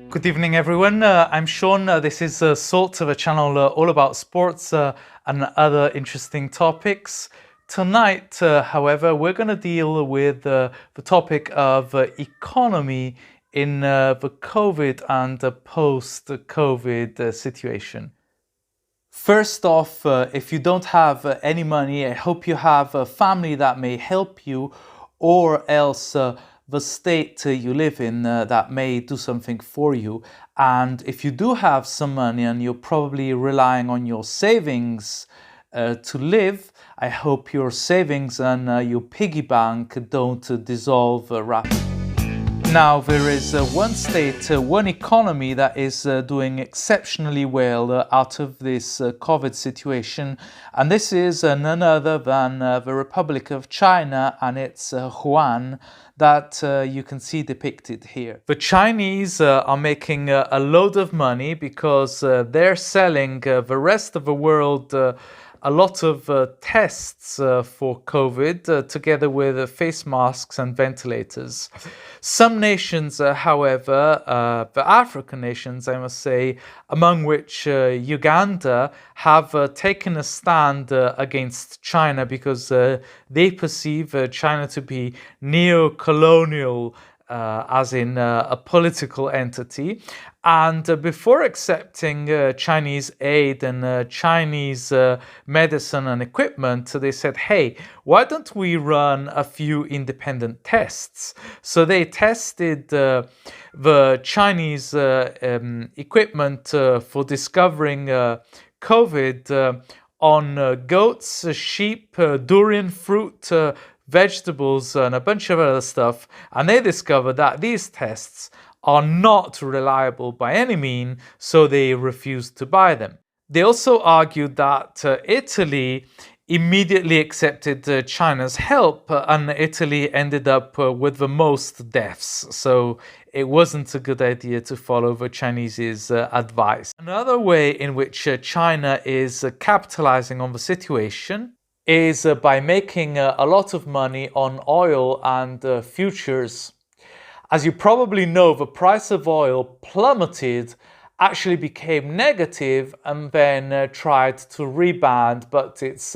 Good evening, everyone. I'm Sean. This is Salt of a channel all about sports and other interesting topics. Tonight, however, we're going to deal with the topic of economy in the COVID and post-COVID situation. First off, if you don't have any money, I hope you have a family that may help you, or else the state you live in that may do something for you. And if you do have some money and you're probably relying on your savings to live, I hope your savings and your piggy bank don't dissolve rapidly. Now, there is one state, one economy that is doing exceptionally well out of this COVID situation, and this is none other than the Republic of China, and it's Yuan that you can see depicted here. The Chinese are making a load of money because they're selling the rest of the world a lot of tests for COVID, together with face masks and ventilators. Some nations, however, the African nations, I must say, among which Uganda, have taken a stand against China because they perceive China to be neo-colonial, as in a political entity. And before accepting Chinese aid and Chinese medicine and equipment, they said, hey, why don't we run a few independent tests? So they tested the Chinese equipment for discovering COVID on goats, sheep, durian fruit, vegetables, and a bunch of other stuff. And they discovered that these tests are not reliable by any means, so they refused to buy them. They also argued that Italy immediately accepted China's help, and Italy ended up with the most deaths. So it wasn't a good idea to follow the Chinese's advice. Another way in which China is capitalizing on the situation is by making a lot of money on oil and futures. As you probably know, the price of oil plummeted, actually became negative, and then tried to rebound, but it's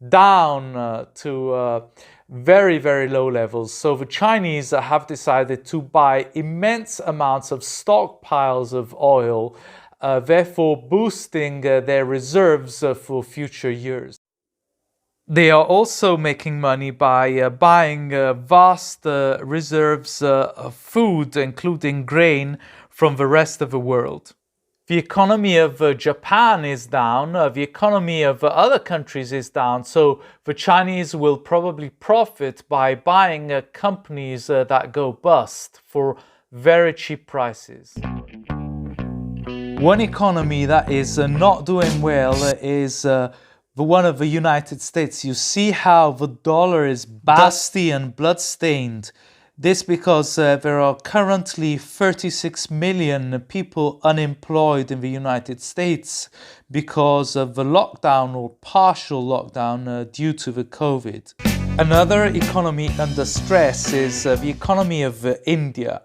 down to very, very low levels. So the Chinese have decided to buy immense amounts of stockpiles of oil, therefore boosting their reserves for future years. They are also making money by buying vast reserves of food, including grain, from the rest of the world. The economy of Japan is down, the economy of other countries is down, so the Chinese will probably profit by buying companies that go bust for very cheap prices. One economy that is not doing well is the one of the United States. You see how the dollar is dusty and bloodstained. This because there are currently 36 million people unemployed in the United States because of the lockdown or partial lockdown due to the COVID. Another economy under stress is the economy of India.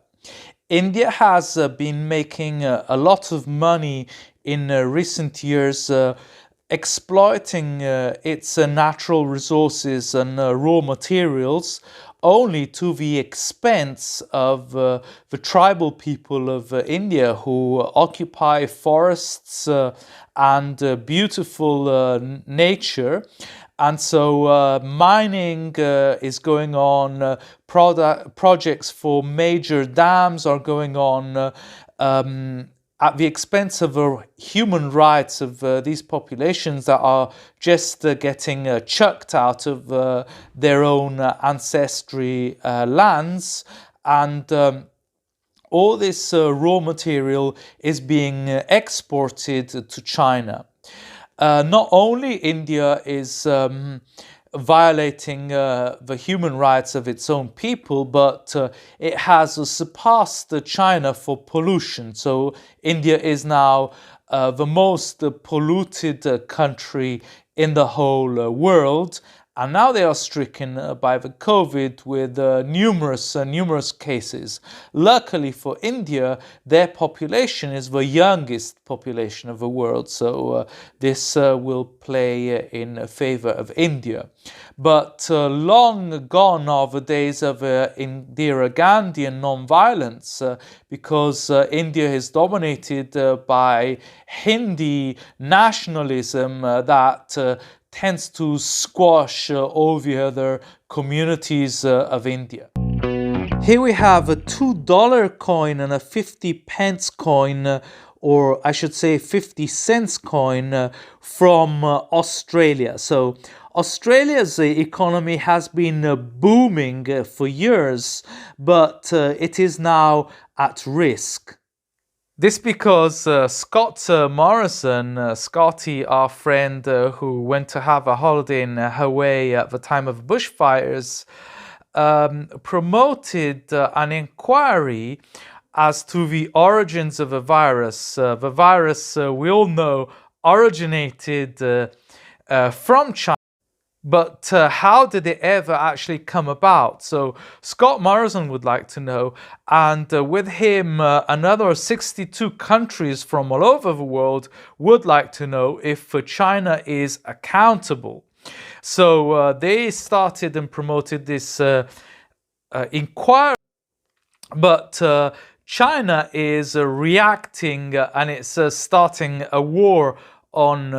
India has been making a lot of money in recent years exploiting its natural resources and raw materials, only to the expense of the tribal people of India, who occupy forests and beautiful nature. And so mining is going on, projects for major dams are going on, at the expense of the human rights of these populations that are just getting chucked out of their own ancestry lands. And all this raw material is being exported to China. Not only India is violating the human rights of its own people, but it has surpassed China for pollution. So India is now the most polluted country in the whole world, and now they are stricken by the COVID with numerous cases. Luckily for India, their population is the youngest population of the world, so this will play in favor of India. But long gone are the days of Indira Gandhi and non-violence, because India is dominated by Hindi nationalism that tends to squash all the other communities of India. Here we have a $2 coin and a 50 pence coin, or I should say 50 cents coin from Australia. So Australia's economy has been booming for years, but it is now at risk. This because Scott Morrison, Scotty, our friend who went to have a holiday in Hawaii at the time of bushfires, promoted an inquiry as to the origins of the virus. The virus, we all know, originated from China. But how did it ever actually come about? So Scott Morrison would like to know, and with him another 62 countries from all over the world would like to know if China is accountable. So they started and promoted this inquiry, but China is reacting and it's starting a war on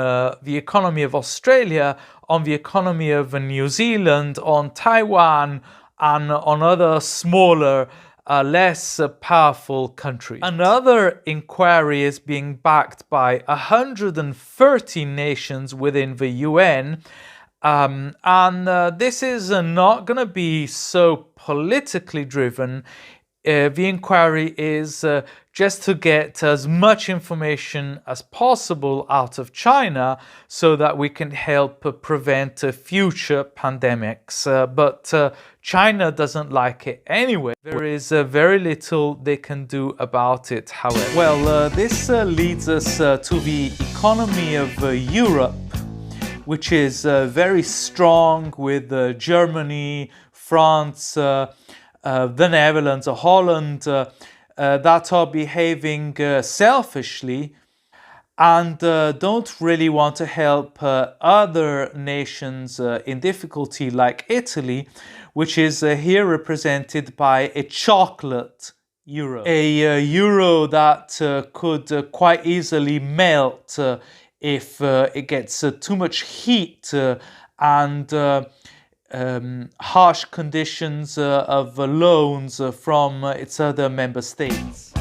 the economy of Australia, on the economy of New Zealand, on Taiwan, and on other smaller, less powerful countries. Another inquiry is being backed by 130 nations within the UN, and this is not going to be so politically driven. The inquiry is just to get as much information as possible out of China so that we can help prevent future pandemics. But China doesn't like it anyway. There is very little they can do about it, however. Well, this leads us to the economy of Europe, which is very strong with Germany, France, the Netherlands, Holland, that are behaving selfishly and don't really want to help other nations in difficulty like Italy, which is here represented by a chocolate euro. A euro that could quite easily melt if it gets too much heat and harsh conditions of loans from its other member states.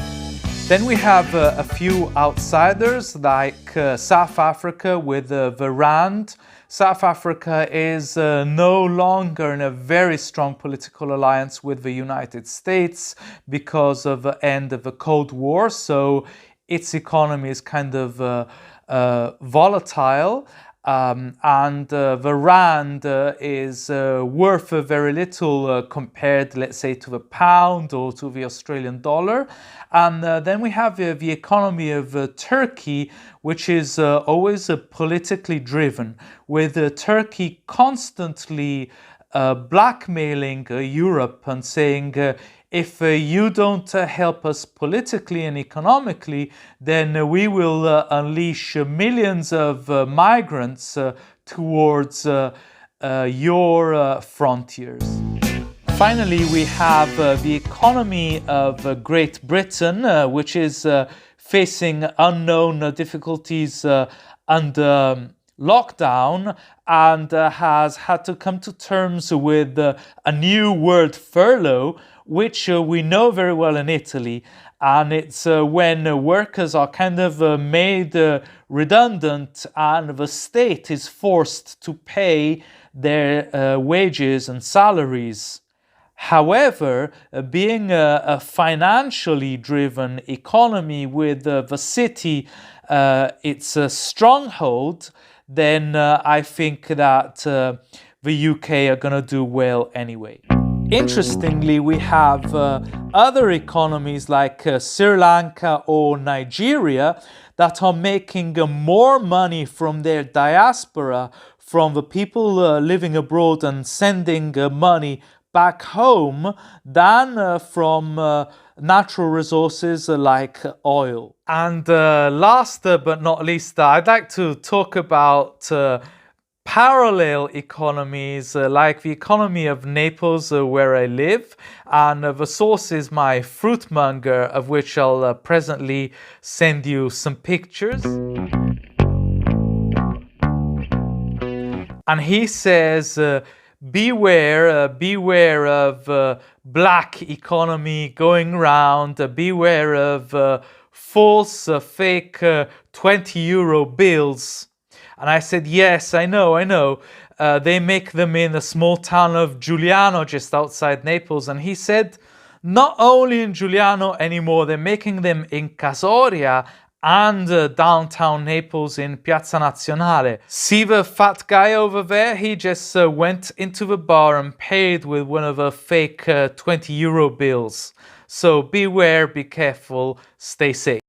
Then we have a few outsiders like South Africa with the Rand. South Africa is no longer in a very strong political alliance with the United States because of the end of the Cold War, so its economy is kind of volatile. And the Rand is worth very little compared, let's say, to the pound or to the Australian dollar. And then we have the economy of Turkey, which is always politically driven, with Turkey constantly blackmailing Europe and saying, if you don't help us politically and economically, then we will unleash millions of migrants towards your frontiers. Finally, we have the economy of Great Britain, which is facing unknown difficulties under lockdown and has had to come to terms with a new word, furlough, which we know very well in Italy. And it's when workers are kind of made redundant and the state is forced to pay their wages and salaries. However, being a financially driven economy with the city its stronghold, then I think that the UK are going to do well anyway. Interestingly, we have other economies like Sri Lanka or Nigeria that are making more money from their diaspora from the people living abroad and sending money back home than from natural resources like oil. And last but not least, I'd like to talk about parallel economies like the economy of Naples, where I live, and the source is my fruit monger, of which I'll presently send you some pictures. And he says, beware of black economy going around, beware of false, fake 20 euro bills. And I said, yes, I know. They make them in the small town of Giuliano, just outside Naples. And he said, not only in Giuliano anymore, they're making them in Casoria and downtown Naples in Piazza Nazionale. See the fat guy over there? He just went into the bar and paid with one of the fake 20 euro bills. So beware, be careful, stay safe.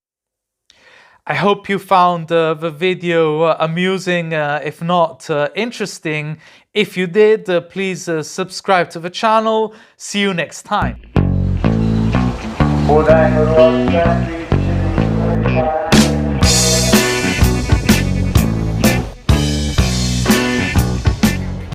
I hope you found the video amusing, if not interesting. If you did, please subscribe to the channel. See you next time.